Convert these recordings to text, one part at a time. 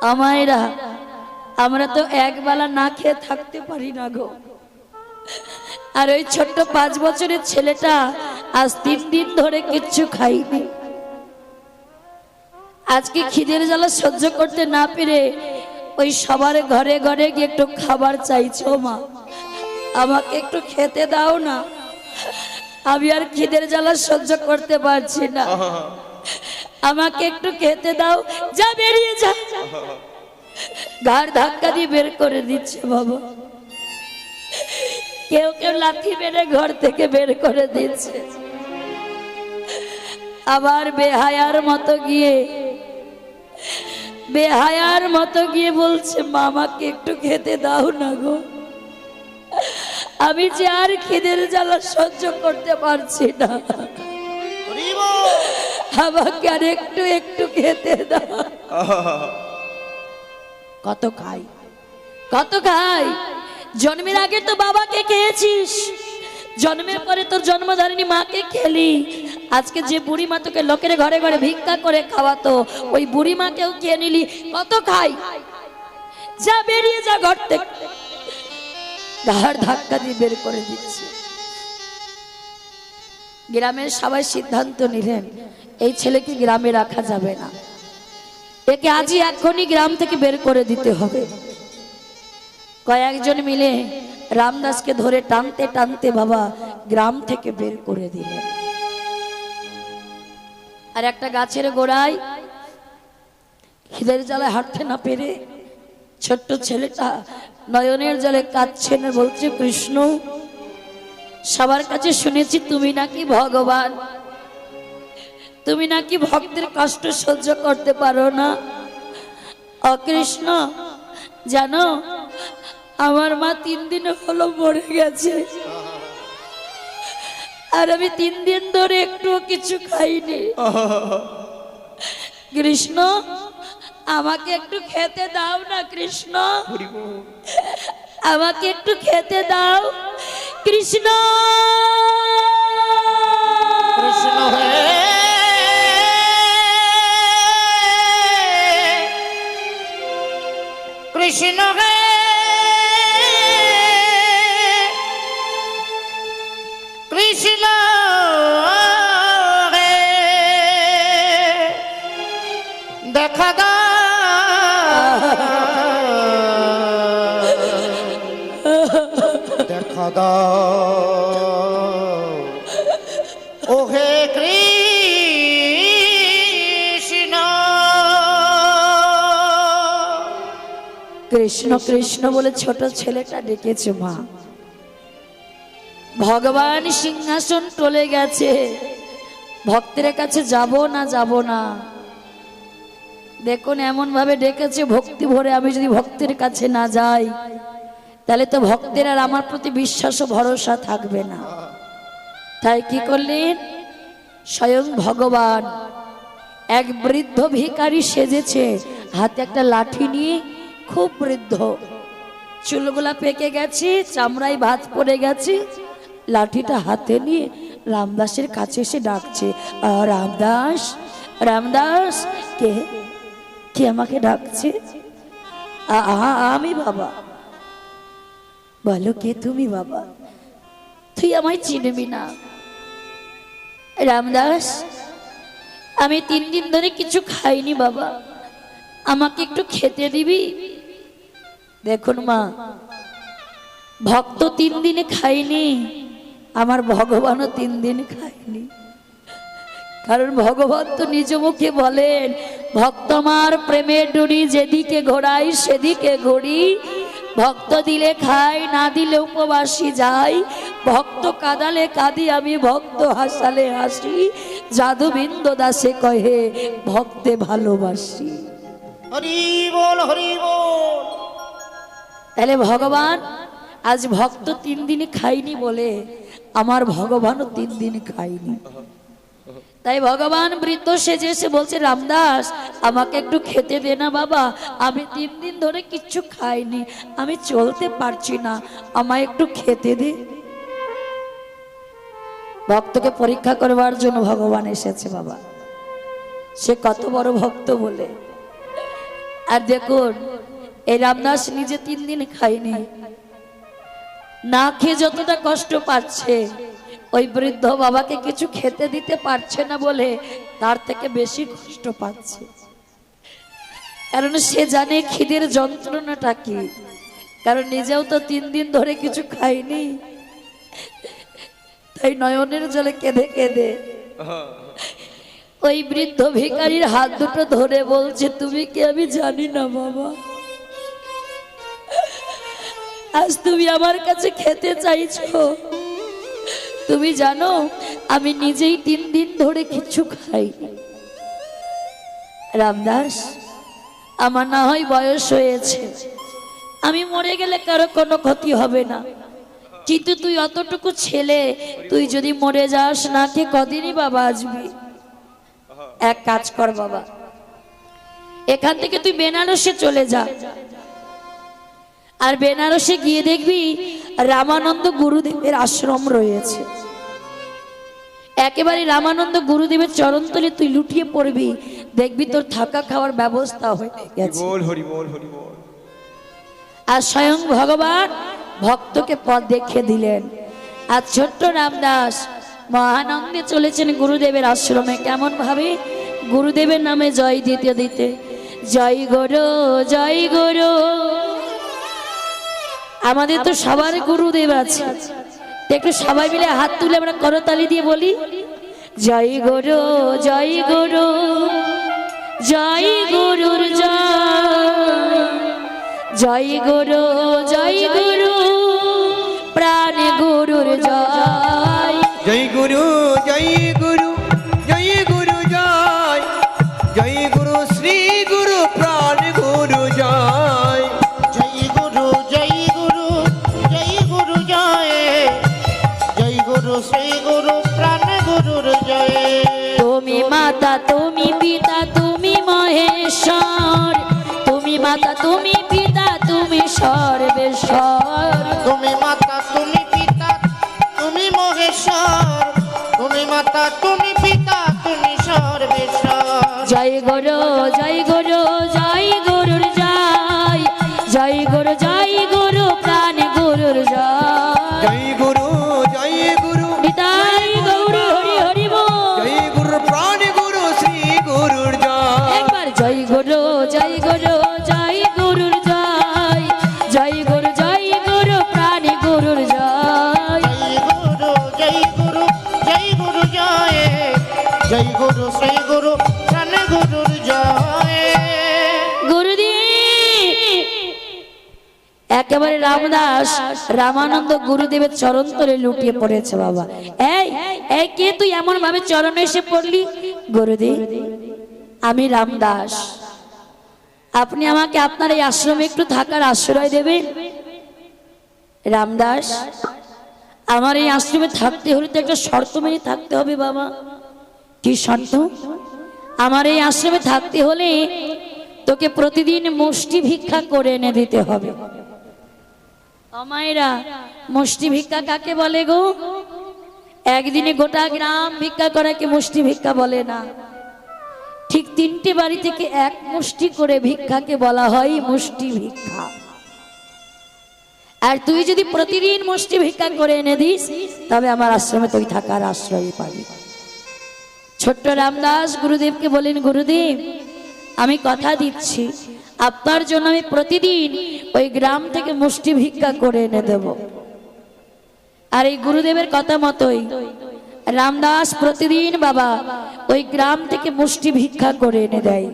আমায়রা আমরা তো একবেলা না খেয়ে থাকতে পারি না গো। আর ওই ছোট্ট 5 বছরের ছেলেটা আজ 3 দিন ধরে কিচ্ছু খাইনি। আজকে খিদের জ্বালা সহ্য করতে না পেরে ওই সবার ঘরে ঘরে গিয়ে একটু খাবার চাইছো। মা আমাকে একটু খেতে দাও না, আমি আর খিদের জ্বালা সহ্য করতে পারছি না, আমাকে একটু খেতে দাও। যা বেরিয়ে যা। ঘাড় ধাক্কা দিয়ে বের করে দিচ্ছে বাবা। কেউ কেউ লাথি মেরে ঘর থেকে বের করে দিচ্ছে। আবার বেহায়ার মতো গিয়ে বলছে মামাকে একটু খেতে দাও না গো, আমি যে আর খিদের জ্বালা সহ্য করতে পারছি না, আমাকে আর একটু একটু খেতে দাও। কত খাই জন্মের আগে তো বাবাকে খেয়েছিস, জন্মের পরে তোর জন্মধারিণী মাকে খেলি, আজকে যে বুড়ি মা তোকে লোকের ঘরে ঘরে ভিক্ষা করে খাওয়াতো ওই বুড়ি মাকেও খেয়ে নিলি। কত খাই, যা বেরিয়ে যা ঘর থেকে। ঘাড় ধাক্কা দিয়ে বের করে দিচ্ছে। গ্রামের সবাই সিদ্ধান্ত নিলেন এই ছেলেকে গ্রামে রাখা যাবে না, একে আজই এখনই গ্রাম থেকে বের করে দিতে হবে। কয়েকজন মিলে রামদাসকে ধরে টানতে টানতে বাবা গ্রাম থেকে বের করে দিলেন। আর একটা গাছের গোড়ায় খিদের জ্বালায় হাঁটতে না পেরে ছোট্ট ছেলেটা নয়নের জলে কাঁদছে না, বলছে কৃষ্ণ সবার কাছে শুনেছি তুমি নাকি ভগবান, তুমি নাকি ভক্তের কষ্ট সহ্য করতে পারো না। অকৃষ্ণ জানো আমার মা 3 দিন হলো মরে গেছে, আর আমি 3 দিন ধরে একটু কিছু খাইনি। কৃষ্ণ আমাকে একটু খেতে দাও না, কৃষ্ণ আমাকে একটু খেতে দাও। কৃষ্ণ কৃষ্ণ হে কৃষ্ণ হে কৃষ্ণ হে দেখা দাও দেখা দাও ও হে কৃষ্ণ। কৃষ্ণ কৃষ্ণ বলে ছোট ছেলেটা ডেকেছে মা। ভগবান সিংহাসন টলে গেছে, ভক্তের কাছে যাব না। দেখুন এমন ভাবে ডেকেছে ভক্তি ভরে, আমি যদি ভক্তের কাছে না যাই তাহলে তো ভক্তের আর আমার প্রতি বিশ্বাস ও ভরসা থাকবে না। তাই কি করলেন, স্বয়ং ভগবান এক বৃদ্ধ ভিখারি সেজেছে, হাতে একটা লাঠি নিয়ে, খুব বৃদ্ধ, চুলগুলা পেকে গেছে, চামড়ায় ভাঁজ পড়ে গেছে, লাঠিটা হাতে নিয়ে রামদাসের কাছে এসে ডাকছে, রামদাস রামদাস। কে কে আমাকে ডাকছে? আমি বাবা। বলো কে তুমি বাবা? তুই আমায় চিনবি না। রামদাস আমি 3 দিন ধরে কিছু খাইনি বাবা, আমাকে একটু খেতে দিবি? দেখুন মা, ভক্ত 3 দিনে খাইনি, আমার ভগবানও 3 দিন খাইনি। কারণ ভগবান তো নিজ মুখে বলেন, ভক্ত আমার প্রেমের ডুরি যেদিকে ঘোরাই সেদিকে ঘুরি, ভক্ত দিলে খাই না দিলে উপবাসী যাই, ভক্ত কাঁদালে কাঁদি আমি ভক্ত হাসালে হাসি, যাদুবিন্দ দাসে কহে ভক্তে ভালোবাসি। হরি বল হরি বল। তাহলে ভগবান আজ ভক্ত 3 দিনে খাইনি বলে আমার ভগবানও 3 দিন খাইনি। তাই ভগবান বৃদ্ধ সেজে এসে বলছে, রামদাস আমাকে একটু খেতে দে না বাবা, আমি 3 দিন ধরে কিচ্ছু খাইনি, আমি চলতে পারছি না, আমায় একটু খেতে দে। ভক্তকে পরীক্ষা করবার জন্য ভগবান এসেছে বাবা, সে কত বড় ভক্ত বলে। আর দেখুন এই রামদাস নিজে 3 দিন খায়নি, না খেয়ে যতটা কষ্ট পাচ্ছে ওই বৃদ্ধ বাবাকে কিছু খেতে দিতে পারছে না বলে তার থেকে বেশি কষ্ট পাচ্ছে। কারণ সে জানে খিদের যন্ত্রণাটা কি, কারণ নিজেও তো 3 দিন ধরে কিছু খায়নি। তাই নয়নের জলে কেঁদে কেঁদে ওই বৃদ্ধ ভিখারির হাত দুটো ধরে বলছে, তুমি কি আমি জানি না বাবা, আজ তুমি আমার কাছে খেতে চাইছো, তুমি জানো আমি নিজেই 3 দিন ধরে কিছু খাইনি। রামদাস, আমার না হয় বয়স হয়েছে, আমি মরে গেলে কারো কোনো ক্ষতি হবে না, কিন্তু তুই অতটুকু ছেলে, তুই যদি মরে যাস না কে কদিনই বাবা আসবি। এক কাজ কর বাবা, এখান থেকে তুই বেনারসে চলে যা, আর বেনারসে গিয়ে দেখবি রামানন্দ গুরুদেবের আশ্রম রয়েছে। একেবারে রামানন্দ গুরুদেবের চরণতলে তুই লুটিয়ে পড়বি, দেখবি তোর থাকা খাওয়ার ব্যবস্থা হয়ে গেছে। আর স্বয়ং ভগবান ভক্তকে পথ দেখিয়ে দিলেন। আর ছোট্ট রামদাস মহানন্দে চলেছেন গুরুদেবের আশ্রমে। কেমন ভাবে? গুরুদেবের নামে জয় দিতে দিতে, জয় গুরু জয় গুরু। আমাদের তো সবার গুরুদেব আছে, একটু সবাই মিলে হাত তুলে আমরা করতালি দিয়ে বলি, জয় গুরু জয় গুরু, জয় গুরুর জয়, জয় গুরু জয় গুরু, প্রাণ গুরুর জয়। জয় গুরু জয় গুরু, জয় গুরু জয়, জয় গুরু শ্রী গুরু প্রাণ গুরু জয়। জয় গুরু জয় গুরু, জয় গুরু জয়, জয় গুরু শ্রী গুরু প্রাণ গুরুর জয়। তুমি মাতা তুমি পিতা তুমি মহেশ্বর, তুমি মাতা তুমি পিতা তুমি সর্বেশ্বর। তুমি মাতা তুমি পিতা তুমি মহেশ্বর, তুমি মাতা তুমি পিতা তুমি সর্বেশ্বর। জয় গুরু জয় গুরু, জয় গুরুর জয়, জয় গুরু জয় গুরু, প্রাণ গুরুর জয়। জয় গুরু জয় গুরু, নিতাই গৌর হরি হরি বল। জয় গুরু প্রাণ গুরু শ্রী গুরুর জয়। একবার জয় গুরু জয় গুরু, জয় গুরুর জয়, জয় গুরু জয় গুরু, প্রাণ গুরুর জয়। জয় গুরু জয় গুরু, জয় গুরু জয়, জয় গুরু শ্রী গুরু প্রাণ গুরুর জয়। গুরুদেব একেবারে রামদাস রামানন্দ গুরুদেবের চরণ তলে লুটিয়ে পড়েছে। বাবা এই এই কে তুই এমন ভাবে চরণে এসে পড়লি? গুরুদেব আমি রামদাস, আপনি আমাকে আপনার এই আশ্রমে একটু থাকার আশ্রয় দেবেন? রামদাস, আমার এই আশ্রমে থাকতে হলে তো একটা শর্ত মেনে থাকতে হবে বাবা। কি শর্ত? আমার এই আশ্রমে থাকতে হলে তোকে প্রতিদিন মুষ্টি ভিক্ষা করে এনে দিতে হবে। অমায়েরা, মুষ্টি ভিক্ষা কাকে বলে গো? একদিনে গোটা গ্রাম ভিক্ষা করাকে মুষ্টি ভিক্ষা বলে না, ঠিক 3টে বাড়ি থেকে এক মুষ্টি করে ভিক্ষাকে বলা হয় মুষ্টি ভিক্ষা। আর তুই যদি প্রতিদিন মুষ্টি ভিক্ষা করে এনে দিস তবে আমার আশ্রমে তুই থাকার আশ্রয় পাবি। ছোট্ট রামদাস গুরুদেবকে বলেন, গুরুদেব আমি কথা দিচ্ছি আপনার জন্য আমি প্রতিদিন ওই গ্রাম থেকে মুষ্টি ভিক্ষা করে এনে দেব। আর এই গুরুদেবের কথা মতোই রামদাস প্রতিদিন বাবা ওই গ্রাম থেকে মুষ্টি ভিক্ষা করে এনে দেয়।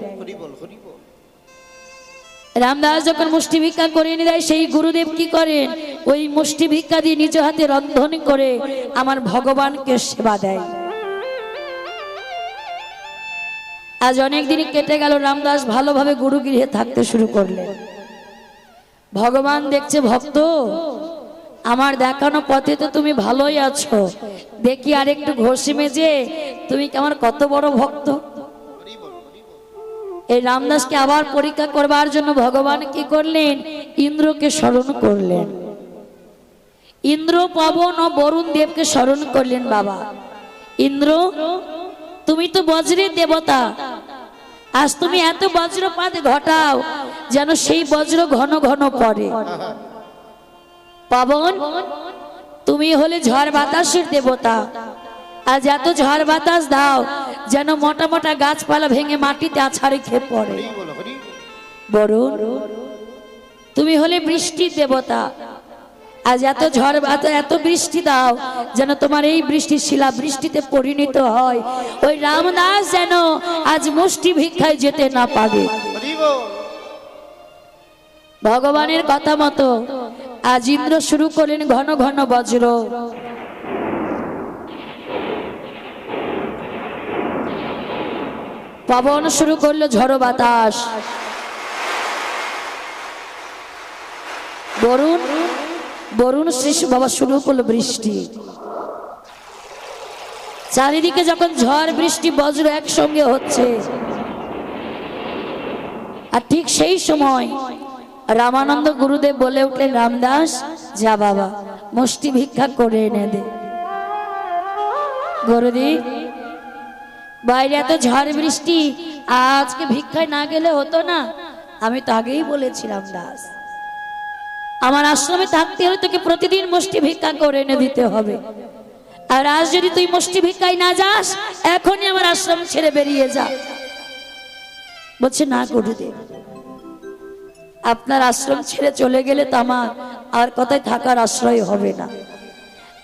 রামদাস যখন মুষ্টি ভিক্ষা করে এনে দেয়, সেই গুরুদেব কি করেন? ওই মুষ্টি ভিক্ষা দিয়ে নিজ হাতে রন্ধন করে আমার ভগবানকে সেবা দেয়। আজ অনেক দিন কেটে গেল, রামদাস ভালোভাবে গুরুগৃহে থাকতে শুরু করলেন। ভগবান দেখছে ভক্ত আমার দেখানো পথে তো তুমি ভালোই আছো, দেখি আর একটু ঘষি মেজে তুমি আমার কত বড় ভক্ত। এই রামদাসকে আবার পরীক্ষা করবার জন্য ভগবান কি করলেন? ইন্দ্রকে স্মরণ করলেন। ইন্দ্র, পবন ও বরুণ দেবকে স্মরণ করলেন। বাবা ইন্দ্র, তুমি তো বজ্রের দেবতা, আজ তুমি এত বজ্রপাত ঘটাও যেন সেই বজ্র ঘন ঘন পড়ে। পবন, তুমি হলে ঝড় বাতাসের দেবতা, আজ এত ঝড় বাতাস দাও যেন মোটা মোটা গাছপালা ভেঙে মাটিতে আছাড়ে খেয়ে পড়ে। হরি বল, হরি। বরুণ, তুমি হলে বৃষ্টির দেবতা, আজ এত ঝড় বাতাস এত বৃষ্টি দাও যেন তোমার এই বৃষ্টি শিলা বৃষ্টিতে পরিণত হয়। ওই রামদাস যেন আজ মুষ্টি ভিক্ষায় যেতে না পাবে। হরি বল। ভগবানের কথা মতো আজ ইন্দ্র শুরু করলেন ঘন ঘন বজ্র। পবন শুরু করলো ঝড় বাতাস। বরুণ, বরুণ শিশু বাবা শুরু করলো বৃষ্টি। চারিদিকে যখন ঝড় বৃষ্টি বজ্র একসঙ্গে হচ্ছে, আর ঠিক সেই সময় রামানন্দ গুরুদেব বলে উঠলেন, রামদাস যা বাবা মুষ্টি ভিক্ষা করে এনে দে। গুরুদেব, বাইরে এত ঝড় বৃষ্টি, আজকে ভিক্ষায় না গেলে হতো না? আমি তো আগেই বলেছিলাম দাস, আমার আশ্রমে থাকতে হলে তোকে প্রতিদিন মুষ্টি ভিক্ষা করে এনে দিতে হবে। আর আজ যদি তুই মুষ্টি ভিক্ষায় না যাস, এখনই আমার আশ্রম ছেড়ে বেরিয়ে যা। বলছে না গুরুদেব, আপনার আশ্রম ছেড়ে চলে গেলে তো আমার আর কোথায় থাকার আশ্রয় হবে না।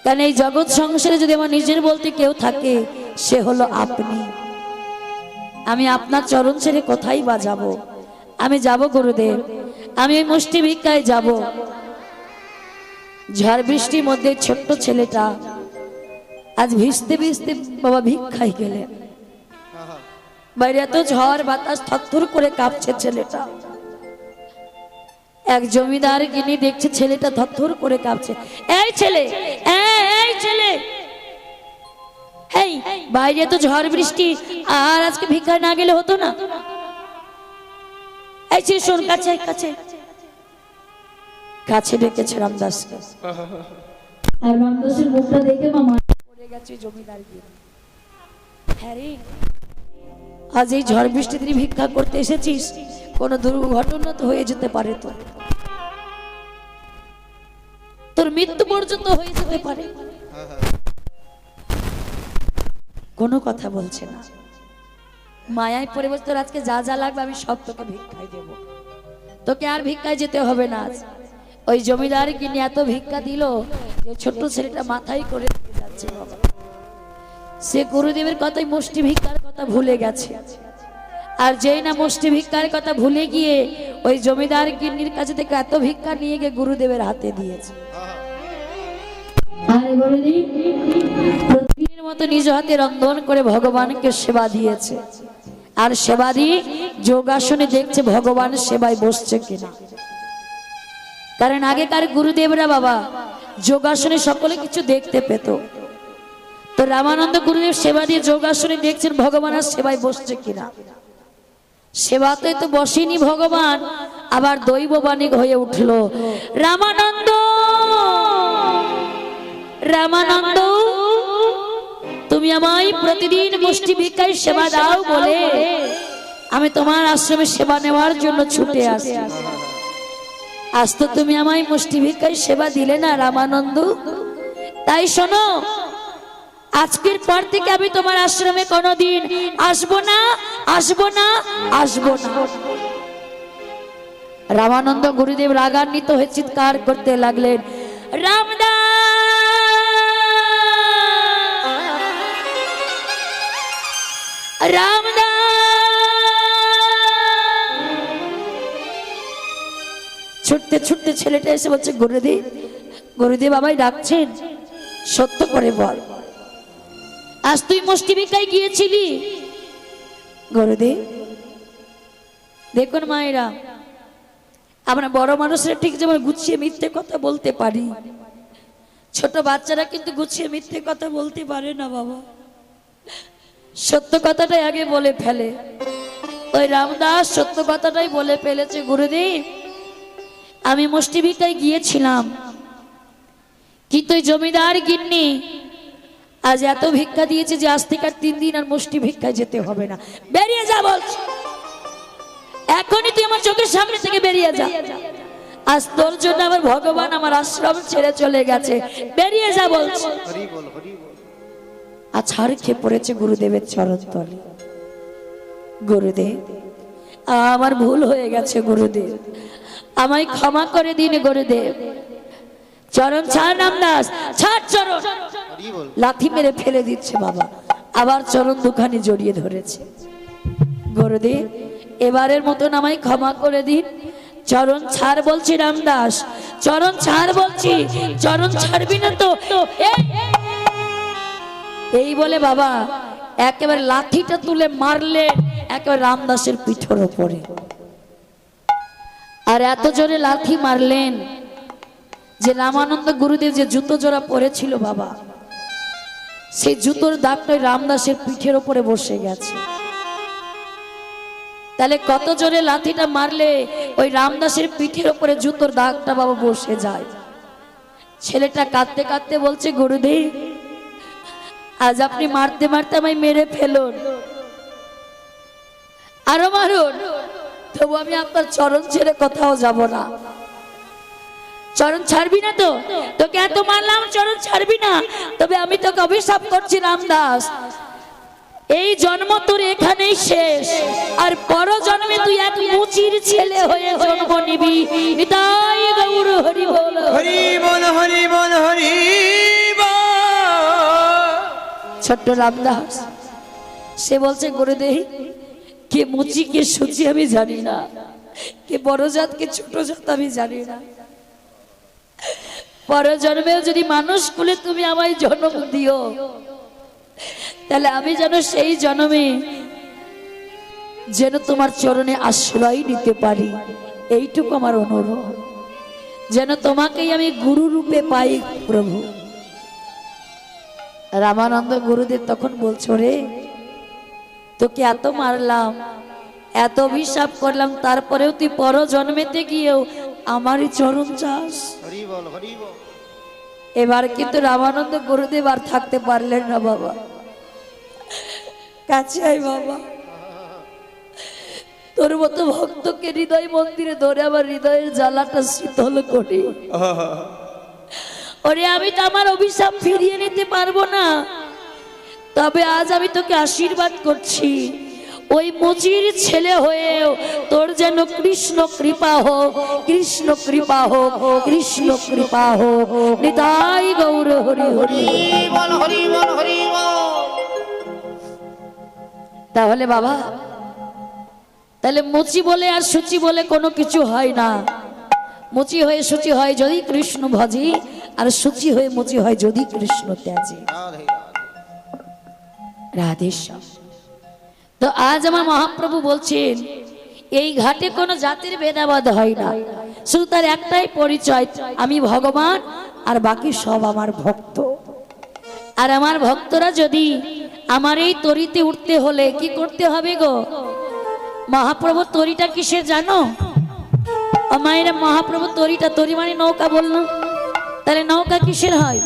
কারণ এই জগৎ সংসারে যদি আমার নিজের বলতে কেউ থাকে, সে হলো আপনি। আমি আপনার চরণ ছেড়ে কোথায় বা যাব? আমি যাব গুরুদেব, আমি ওই মুষ্টি ভিক্ষায় যাব। ঝড় বৃষ্টির মধ্যে ছোট্ট ছেলেটা আজ ভিজতে ভিজতে বাবা ভিক্ষায় গেলেন। বাইরে এত ঝড় বাতাস, থরথর করে কাঁপছে ছেলেটা। এক জমিদার গিনি দেখছে ছেলেটা থরথর করে কাঁপছে। এই ছেলে, এই ছেলে, এই বাইরে তো ঝড় বৃষ্টি, আর আজকে ভিক্ষা না গেলে হতো না? এই ছেলে শোন, কাছে কাছে কাছে ডেকেছে রামদাসকে। আর রামদাসের মুখটা দেখে মামা পড়ে গেছে জমিদার গিনি। হ্যাঁ রে, আজ এই ঝড় বৃষ্টি তুই ভিক্ষা করতে এসেছিস, কোনো দুর্ঘটনা তো হয়ে যেতে পারে, তোর মৃত্যু পর্যন্ত হয়ে যেতে পারে। কোনো কথা বলছে না, মায়ায় পড়ে বলছে তোর আজকে যা যা লাগবে আমি সব তোকে ভিক্ষায় দেব, তোকে আর ভিক্ষায় যেতে হবে না। ওই জমিদার কিনে এত ভিক্ষা দিল যে ছোট্ট ছেলেটা মাথায় করে যাচ্ছে বাবা। সে গুরুদেবের কথাই মুষ্টি ভিক্ষার কথা ভুলে গেছে। আর যেই না মুষ্টি ভিক্ষার কথা ভুলে গিয়ে ওই জমিদার গিন্নির কাছে থেকে এত ভিক্ষা নিয়ে গিয়ে গুরুদেবের হাতে দিয়েছে। আর গুরুদেব প্রতিদিনের মতো নিজ হাতে রন্ধন করে ভগবানকে সেবা দিয়েছে। আর সেবা দিয়ে যোগাসনে দেখছে ভগবান সেবায় বসছে কিনা। কারণ আগেকার গুরুদেবরা বাবা যোগাসনে সকলে কিছু দেখতে পেত। তো রামানন্দ গুরুদেব সেবা দিয়ে যোগাসনে দেখছেন ভগবান আর সেবায় বসছে কিনা। সেবাতে তো বসেনি ভগবান, আবার দৈববাণী হয়ে উঠল, রামানন্দ রামানন্দ তুমি আমায় প্রতিদিন মুষ্টি ভিক্ষায় সেবা দাও বলে আমি তোমার আশ্রমে সেবা নেওয়ার জন্য ছুটে আসি। আজ তো তুমি আমায় মুষ্টি ভিক্ষায় সেবা দিলে না রামানন্দ, তাই শোনো আজকের পর থেকে আমি তোমার আশ্রমে কোনোদিন আসবো না, আসবো না, আসবো না। রামানন্দ গুরুদেব রাগান্বিত হয়ে চিৎকার করতে লাগলেন, রামদাস রামদাস। ছুটতে ছুটতে ছেলেটা এসে বলছে, গুরুদেব গুরুদেব আমায় ডাকছেন, সত্য করে বল আজ তুই মুষ্টি ভিক্ষায় গিয়েছিলি? গুরুদেব দেখুন মায়েরা, আমরা বড় মানুষরা ঠিক যেমন গুছিয়ে মিথ্যে কথা বলতে পারি, ছোট বাচ্চারা কিন্তু গুছিয়ে মিথ্যে কথা বলতে পারে না বাবা। সত্য কথাটাই আগে বলে ফেলে। ওই রামদাস সত্য কথাটাই বলে ফেলেছে, গুরুদেব আমি মুষ্টি ভিক্ষায় গিয়েছিলাম, কিন্তু ওই জমিদার গিন্নি আজ এত ভিক্ষা দিয়েছে যে আজ থেকে 3 দিন আর মুষ্টি ভিক্ষায় যেতে হবে না, বেরিয়ে যা বলছে। এখনই তুই আমার চোখের সামনে থেকে বেরিয়ে যা। আজ তোর জন্য আমার ভগবান আমার আশ্রম ছেড়ে চলে গেছে, বেরিয়ে যা বলছে। হরি বল হরি বল। আর ছাড় খেয়ে পড়েছে গুরুদেবের চরণ তলে। গুরুদেব, আমার ভুল হয়ে গেছে গুরুদেব, আমায় ক্ষমা করে দিন গুরুদেব। চরণ ছাড় রামদাস, ছাড় চরণ। হরি বল। লাথি মেরে ফেলে দিচ্ছে বাবা, আবার চরণ দুখানি জড়িয়ে ধরেছে। গুরুদেব, এবারের মতন আমায় ক্ষমা করে দিন, চরণ ছাড় বলছি রামদাস, চরণ ছাড় বলছি, চরণ ছাড়বি না তো? এই বলে বাবা একেবারে লাঠিটা তুলে মারলে একেবারে রামদাসের পিঠের ওপরে। আর এত জোরে লাথি মারলেন যে রামানন্দ গুরুদেব যে জুতো জোড়া পরেছিল বাবা, সেই জুতোর দাগটা রামদাসের পিঠের ওপরে বসে গেছে। তাহলে কত জোরে লাথিটা মারলে ওই রামদাসের পিঠের ওপরে জুতোর দাগটা বাবা বসে যায়। ছেলেটা কাঁদতে কাঁদতে বলছে, গুরুদেব আজ আপনি মারতে মারতে আমায় মেরে ফেলুন, আরো মারুন, তবু আমি আপনার চরণ ছেড়ে কোথাও যাব না। চরণ ছাড়বি না তো? তোকে এত মারলাম, চরণ ছাড়বি না? তবে আমি তোকে অভিশাপ করছি রামদাস, এই জন্ম তোর এখানেই শেষ, আর পর জন্মে তুই এক মুচির ছেলে হয়ে জন্ম নিবি। নিতাই গৌর হরি বল। হরি বল হরি বল হরি বল। ছোট্ট রামদাস সে বলছে, গুরুদেব কে মুচি কে সুচি আমি জানি না, কে বড় জাত কে ছোট জাত আমি জানি না। পর জন্মেও যদি মানুষ কুলে তুমি আমায় জন্ম দিও, তাহলে আমি যেন সেই জন্মে যেন তোমার চরণে আশ্রয় নিতে পারি, এইটুকু আমার অনুরোধ, যেন তোমাকেই আমি গুরু রূপে পাই প্রভু। রামানন্দ গুরুদেব তখন বলছো, রে তোকে এত মারলাম, এত অভিশাপ করলাম, তারপরেও তুই পর জন্মেতে গিয়েও আমারই চরণ চাস। হরি বল হরি বল। এবার কিন্তু রামানন্দ গুরুদেব আর থাকতে পারলেন না বাবা, কাছে আয় বাবা, তোর মতো ভক্তকে হৃদয় মন্দিরে ধরে আমার হৃদয়ের জ্বালাটা শীতল করে। ওরে আমি তো আমার অভিশাপ ফিরিয়ে নিতে পারবো না, তবে আজ আমি তোকে আশীর্বাদ করছি, ওই মুচির ছেলে হয়েও তোর যেন কৃষ্ণ কৃপা হোক, কৃষ্ণ কৃপা হোক, কৃষ্ণ কৃপা হোক। নিতাই গৌর হরি হরি বল হরি বল হরি বল। তাহলে বাবা, তাহলে মুচি বলে আর সুচি বলে কোনো কিছু হয় না। মুচি হয়ে সুচি হয় যদি কৃষ্ণ ভজি, আর সুচি হয়ে মুচি হয় যদি কৃষ্ণ ত্যাজি। রাধে রাধেশ্যাম। তো আজ আমার মহাপ্রভু বলছেন, এই ঘাটে কোনো জাতির ভেদাভেদ হয় না, শুধু তার একটাই পরিচয়, আমি ভগবান আর বাকি সব আমার ভক্ত। আর আমার ভক্তরা যদি আমার এই তরিতে উঠতে হলে কি করতে হবে গো? মহাপ্রভু তরিটা কিসের জানো? মায়েরা মহাপ্রভু তরিটা, তরি মানে নৌকা বললো, তাহলে নৌকা কিসের হয়?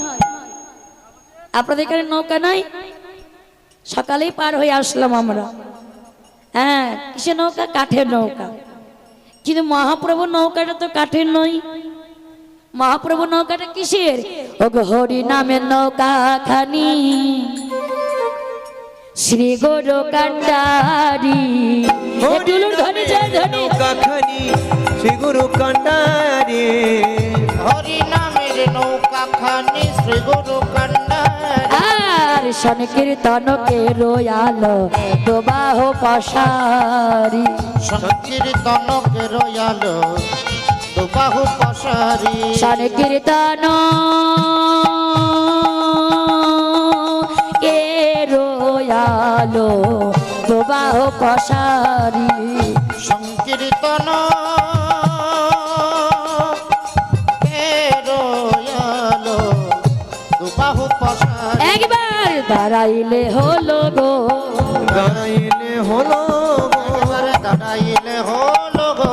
আপনাদের এখানে নৌকা নাই? সকালেই পার হয়ে আসলাম আমরা। হ্যাঁ, কিসের নৌকা? কাঠের নৌকা। কিন্তু মহাপ্রভু নৌকাটা তো কাঠের নয়, মহাপ্রভু নৌকাটা কিসের? ও গো হরি নামের নৌকা খানি শ্রী গুরু কান্ডারি। ধনী জয় ধনী কাখানি শ্রী গুরু কান্ডারি। হরি নামের নৌকা খানি শ্রী গুরু কান্ডারি। আর সংকীর্তনকে রয়ালো প্রবাহ পশারি। সংকীর্তনকে রয়ালো দুবাহু পশারি। সংকীর্তন কে রয়ালো প্রবাহ পশারি। সংকীর্তন কে রয়ালো দুবাহু পশারি। একবার দাঁড়াইলে হলো গো, দাঁড়াইলে হলো একবারে দাঁড়াইলে হলো গো।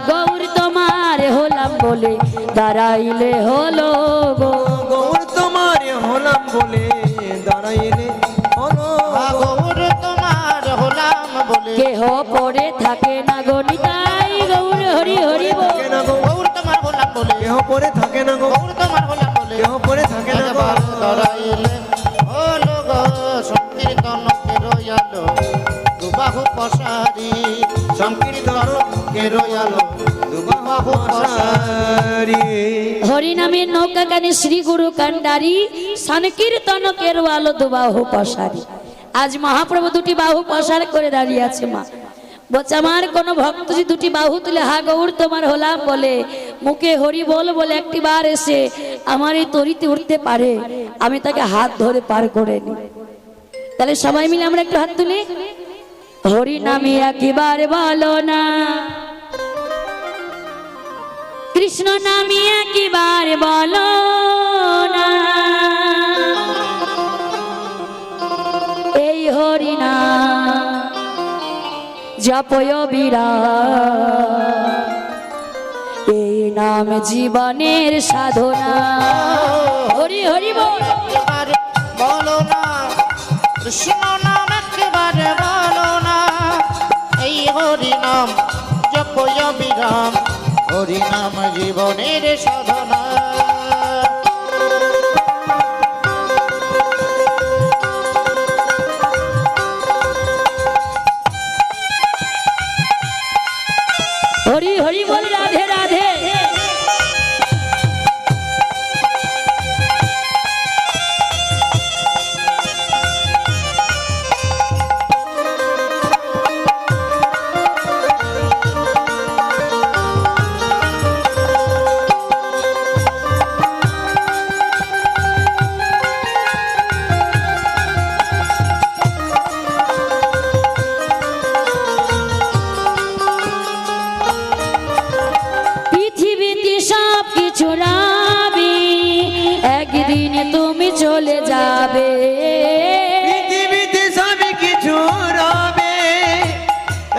গৌর তোমার হলাম বলে দাঁড়াইলে হলো গো। গৌর তোমার হলাম বলে দাঁড়াইলে হলো। গৌর তোমার হলাম বলে কেহ পরে থাকে না গণিতাই গৌর হরি হরি বল। থাকে না গো, গৌর তোমার হলাম বলে, কেহ পরে থাকে না গো, গৌর তোমার হলাম বলে, কেহ পরে থাকে না গো। একবার ধরাইলে হলো গো সংকীর্তন কে রয়ালো দুবাহু পসারি, সংকীর্তন কে রয়ালো দুবাহু পসারি। হরি নামের নৌকা কানে শ্রী গুরু কান্ডারি সংকীর্তন কেরওয়ালো দুবাহু পসারি। আজ মহাপ্রভু দুটি বাহু পসার করে দাঁড়িয়ে আছে। মা বলছে আমার কোন ভক্ত যদি দুটি বাহু তুলে হা গৌর তোমার হলাম বলে, মুখে হরি বল বলে একটি বার এসে আমার এই তরিতে উঠতে পারে, আমি তাকে হাত ধরে পার করে নি। তাহলে সবাই মিলে আমরা একটু হাত তুলি, হরি নামে একবার বলো না, কৃষ্ণ নামে একবার বলো না, এই হরি নাম জপয় বিরাট, এই নাম জীবনের সাধনা। হরি হরি বল। একবার বলো না, কৃষ্ণ নাম একবার বলো না, এই হরি নাম জপয় বিরাম, হরি নাম জীবনের সাধনা। হরি হরি বল, রাধে রাধে। পৃথিবীতে সব কিছু রবে, একদিন তুমি চলে যাবে। পৃথিবীতে সব কিছু রবে,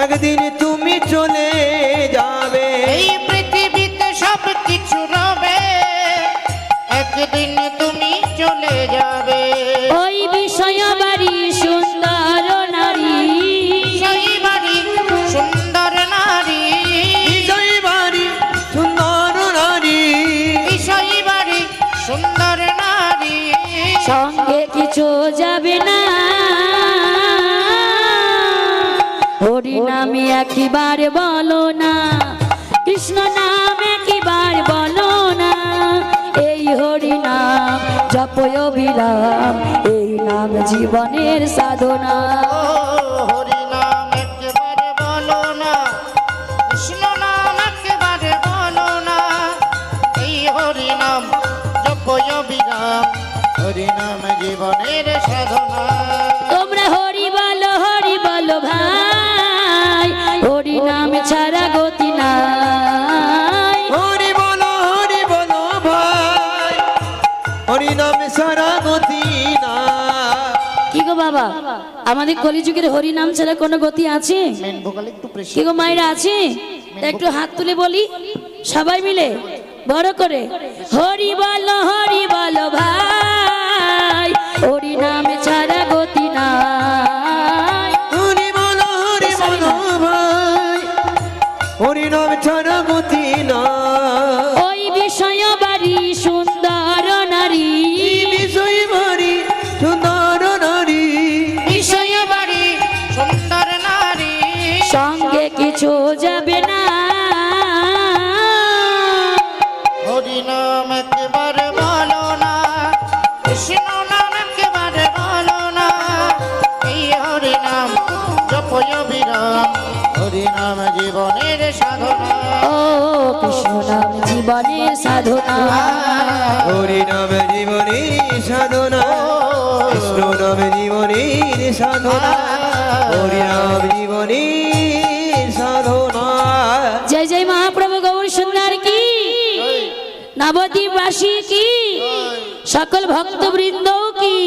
একদিন তুমি চলে যাবে। এই পৃথিবীতে সব কিছু রবে, একদিন তুমি চলে যাবে। ওই বিষয় বাড়ি সুন্দর নারী, সেই বাড়ি সুন্দর নারী, বিজয় বাড়ি সুন্দর নারী, সেই বাড়ি সুন্দর নারী, সঙ্গে কিছু যাবে না। হরি নামে একবার বলো না, কৃষ্ণ নাম একবার বলো না, এই হরি নাম জপয় বিরাম, এই নাম জীবনের সাধনা। ও হরি নাম একবার বলো না, কৃষ্ণ নাম একবার বলো না, এই হরি নাম জপয় বিরাম, হরি নাম জীবনের সাধনা। তোমরা হরি বলো ভাই, হরি নাম ছাড়া গতি নাই। হরি বলো ভাই, হরি নাম সারা গতি না। কি গো বাবা, আমাদের কলিযুগের হরি নাম ছাড়া কোনো গতি আছে? মেন ভোকাল একটু প্রেশার। কি গো মায়েরা আছে? তা একটু হাত তুলে বলি সবাই মিলে বড় করে, হরি বলো ভাই, হরি নাম ছাড়া গতি নাই। হরি বলো ভাই, হরি নাম ছাড়া গতি না। ওই বিষয় বাড়ি সুন্দর নারী, বিষয় বাড়ি সুন্দর নারী, বিষয় বাড়ি সুন্দর নারী, সঙ্গে কিছু যাবে না। হরি নাম একবার বলো না, কৃষ্ণ নাম একবার বলো না, এই হরি নাম জপয় বিরাম, হরি নাম জীবনের সাধনা। ও কৃষ্ণ নাম জীবনের সাধনা। হরি নাম জীবনের সাধনা, কৃষ্ণ নাম জীবনের সাধনা, হরি নাম জীবনের সাধনা। জয় জয় মহাপ্রভু গৌর সুন্দর কি, নবদ্বীপবাসী কি, সকল ভক্তবৃন্দ কি।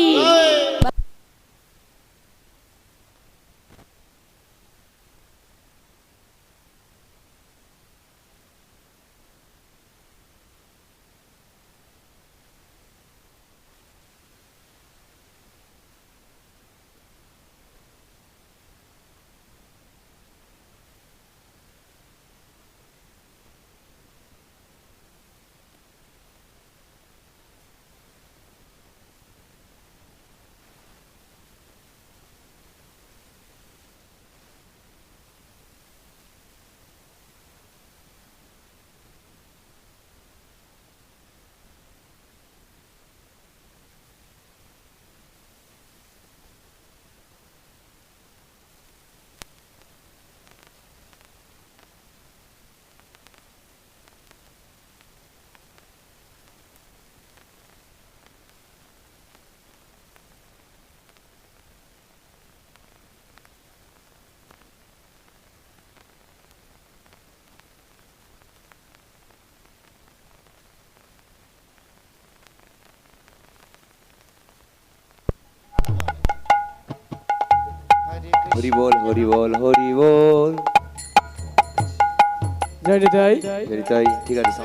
হরি বল হরি বল হরি বল। জয় নিতাই। জয় নিতাই, ঠিক আছে।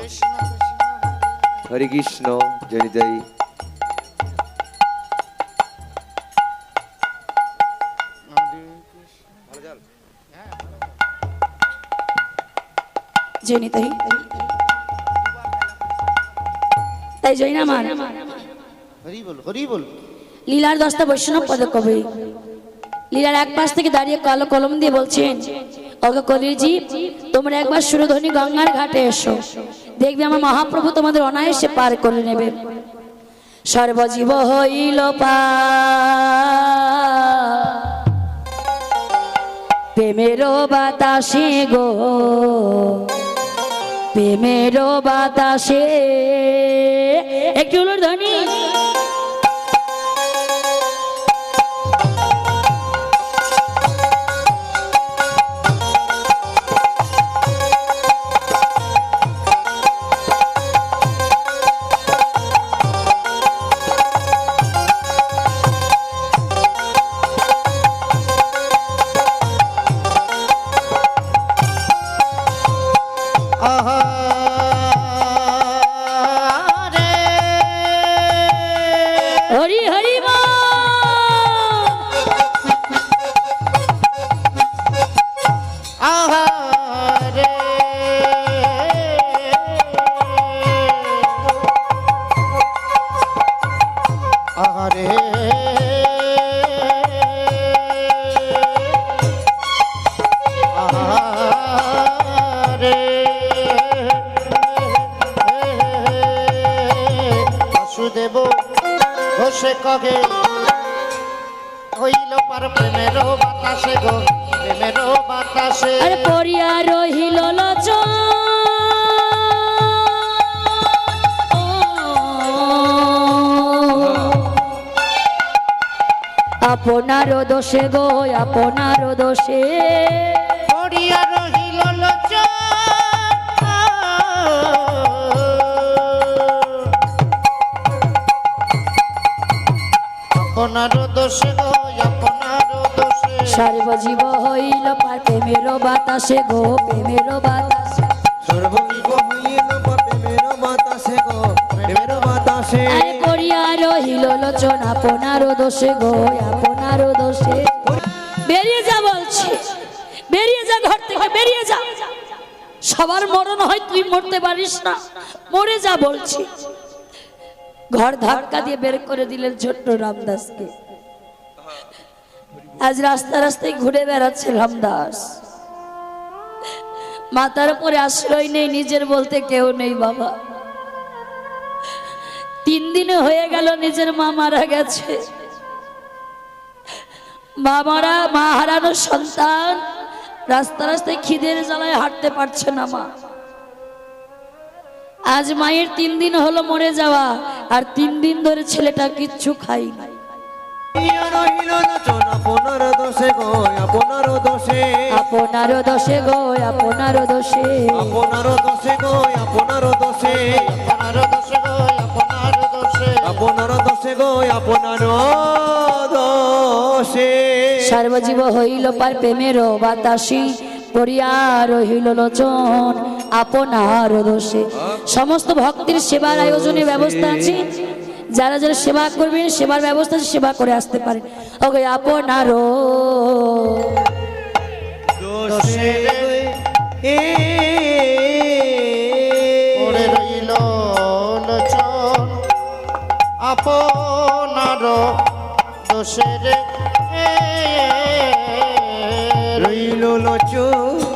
হরে কৃষ্ণ, জয় নিতাই। জেনি তাই তাই জয় না মান হরি বল হরি বল। লীলার 10টা বৈষ্ণব পদকবি লীলার এক পাশ থেকে দাঁড়িয়ে কালো কলম দিয়ে বলছেন, ওগো কলিজি, তোমরা একবার সুরধ্বনি গঙ্গার ঘাটে এসো, দেখবে আমার মহাপ্রভু তোমাদের অনায়াসে পার করে নেবে। সর্বজীব হইল প্রেমেরও বাতাসে গো, প্রেমেরও বাতাসে। একটু হলো ধ্বনি। হরি হরি বল। আহারে আহারে আহারে বাসুদেব ঘোষে কগে হইল পার প্রেমেরও বাতাসে গো, প্রেমেরও বাতাসে। আরে পড়িয়া রহিল লোচন, আপনার দোষে গো, আপনার দোষে। পড়িয়া রহিল লোচন, আপনার দোষে গো, আপনার দোষে। সর্বজীব হইল পার প্রেমেরও বাতাসে গো, প্রেমেরও বাতাসে। সর্বজীব হইল প্রেমের বাতাসে গো, প্রেমের বাতাসে। আরে পড়িয়া রহিল লোচন, আপনার দোষে গো, আপনার দোষে। বেরিয়ে যা বলছি, বেরিয়ে যা ঘর থেকে, বেরিয়ে যা। সবার মরণ হয়, তুই মরতে পারিস না, মরে যা বলছি। ঘর ধাক্কা দিয়ে বের করে দিলেন ছোট্ট রামদাসকে। আজ রাস্তা রাস্তায় ঘুরে বেড়াচ্ছে রামদাস, মাথার উপরে আশ্রয় নেই, নিজের বলতে কেউ নেই বাবা। 3 দিন হয়ে গেল নিজের মা মারা গেছে। মা হারানো সন্তান রাস্তা রাস্তায় খিদের জ্বালায় হাঁটতে পারছে না মা। আজ মায়ের 3 দিন হলো মরে যাওয়া, আর 3 দিন ধরে ছেলেটা কিচ্ছু খাই নাই। রহিল লোচন, আপনার দোষে গো, আপনার দোষে। আপনার দোষে গো, আপনার দোষে। আপনার দোষে গো, আপনার দোষে। আপনার দোষে গো, আপনার দোষে। আপনার দোষে গো, আপনার দোষে। সর্বজীব হইল পার প্রেমেরও বাতাসী, পড়িয়া রহিল লোচন, আপনার দোষে। সমস্ত ভক্তির সেবার আয়োজনের ব্যবস্থা আছে, যারা যারা সেবা করবেন সেবার ব্যবস্থা আছে, সেবা করে আসতে পারেন। ওকে আপনারও দোষে পড়ে রইল লোচন, আপনার দোষে রে রইল লোচন,